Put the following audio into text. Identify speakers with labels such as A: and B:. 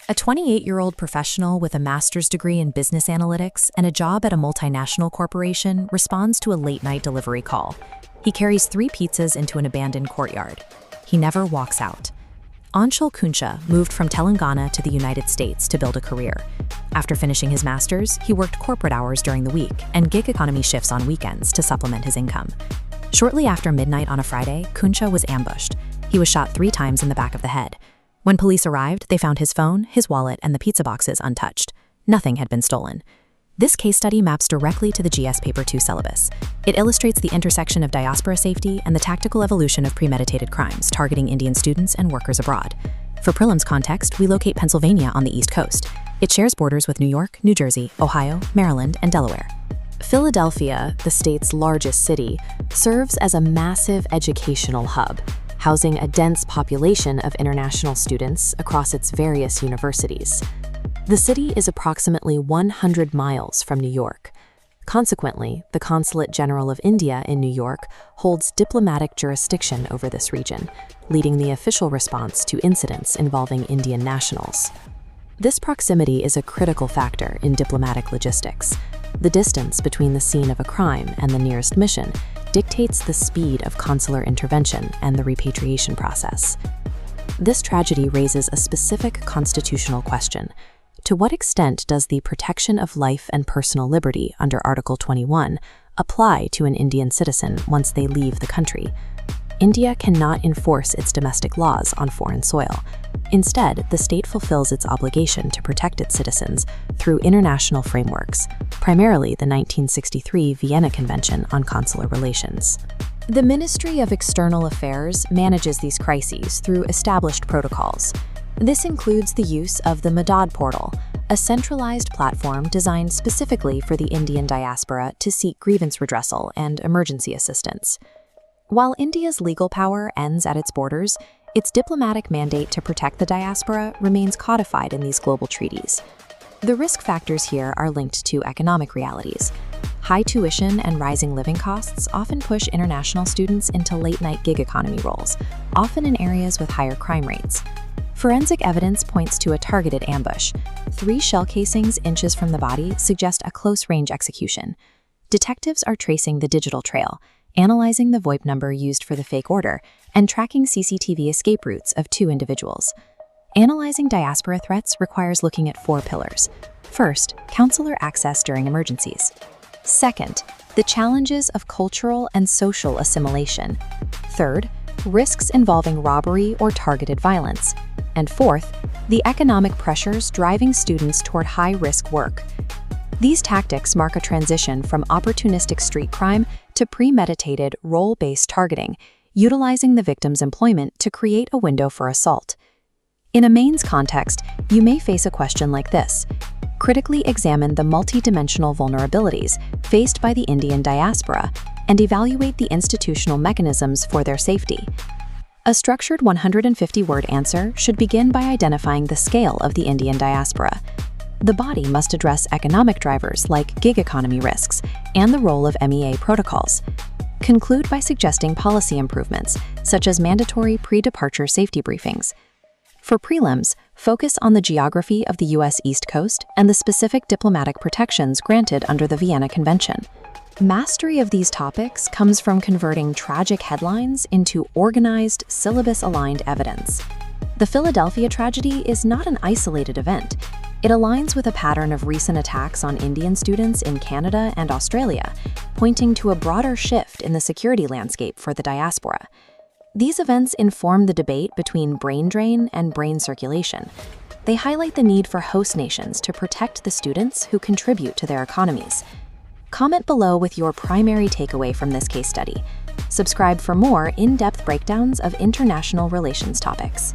A: A 28-year-old professional with a master's degree in business analytics and a job at a multinational corporation responds to a late-night delivery call. He carries 3 pizzas into an abandoned courtyard. He never walks out. Anshul Kuncha moved from Telangana to the United States to build a career. After finishing his master's, he worked corporate hours during the week and gig economy shifts on weekends to supplement his income. Shortly after midnight on a Friday, Kuncha was ambushed. He was shot 3 times in the back of the head. When police arrived, they found his phone, his wallet, and the pizza boxes untouched. Nothing had been stolen. This case study maps directly to the GS Paper 2 syllabus. It illustrates the intersection of diaspora safety and the tactical evolution of premeditated crimes targeting Indian students and workers abroad. For prelims context, we locate Pennsylvania on the East Coast. It shares borders with New York, New Jersey, Ohio, Maryland, and Delaware. Philadelphia, the state's largest city, serves as a massive educational hub, housing a dense population of international students across its various universities. The city is approximately 100 miles from New York. Consequently, the Consulate General of India in New York holds diplomatic jurisdiction over this region, leading the official response to incidents involving Indian nationals. This proximity is a critical factor in diplomatic logistics. The distance between the scene of a crime and the nearest mission dictates the speed of consular intervention and the repatriation process. This tragedy raises a specific constitutional question. To what extent does the protection of life and personal liberty under Article 21 apply to an Indian citizen once they leave the country? India cannot enforce its domestic laws on foreign soil. Instead, the state fulfills its obligation to protect its citizens through international frameworks, primarily the 1963 Vienna Convention on Consular Relations. The Ministry of External Affairs manages these crises through established protocols. This includes the use of the Madad portal, a centralized platform designed specifically for the Indian diaspora to seek grievance redressal and emergency assistance. While India's legal power ends at its borders, its diplomatic mandate to protect the diaspora remains codified in these global treaties. The risk factors here are linked to economic realities. High tuition and rising living costs often push international students into late-night gig economy roles, often in areas with higher crime rates. Forensic evidence points to a targeted ambush. 3 shell casings inches from the body suggest a close-range execution. Detectives are tracing the digital trail, analyzing the VoIP number used for the fake order, and tracking CCTV escape routes of 2 individuals. Analyzing diaspora threats requires looking at 4 pillars. First, consular access during emergencies. Second, the challenges of cultural and social assimilation. Third, risks involving robbery or targeted violence. And fourth, the economic pressures driving students toward high-risk work. These tactics mark a transition from opportunistic street crime to premeditated, role-based targeting, utilizing the victim's employment to create a window for assault. In a mains context, you may face a question like this. Critically examine the multidimensional vulnerabilities faced by the Indian diaspora and evaluate the institutional mechanisms for their safety. A structured 150-word answer should begin by identifying the scale of the Indian diaspora. The body must address economic drivers like gig economy risks and the role of MEA protocols. Conclude by suggesting policy improvements, such as mandatory pre-departure safety briefings. For prelims, focus on the geography of the U.S. East Coast and the specific diplomatic protections granted under the Vienna Convention. Mastery of these topics comes from converting tragic headlines into organized, syllabus-aligned evidence. The Philadelphia tragedy is not an isolated event. It aligns with a pattern of recent attacks on Indian students in Canada and Australia, pointing to a broader shift in the security landscape for the diaspora. These events inform the debate between brain drain and brain circulation. They highlight the need for host nations to protect the students who contribute to their economies. Comment below with your primary takeaway from this case study. Subscribe for more in-depth breakdowns of international relations topics.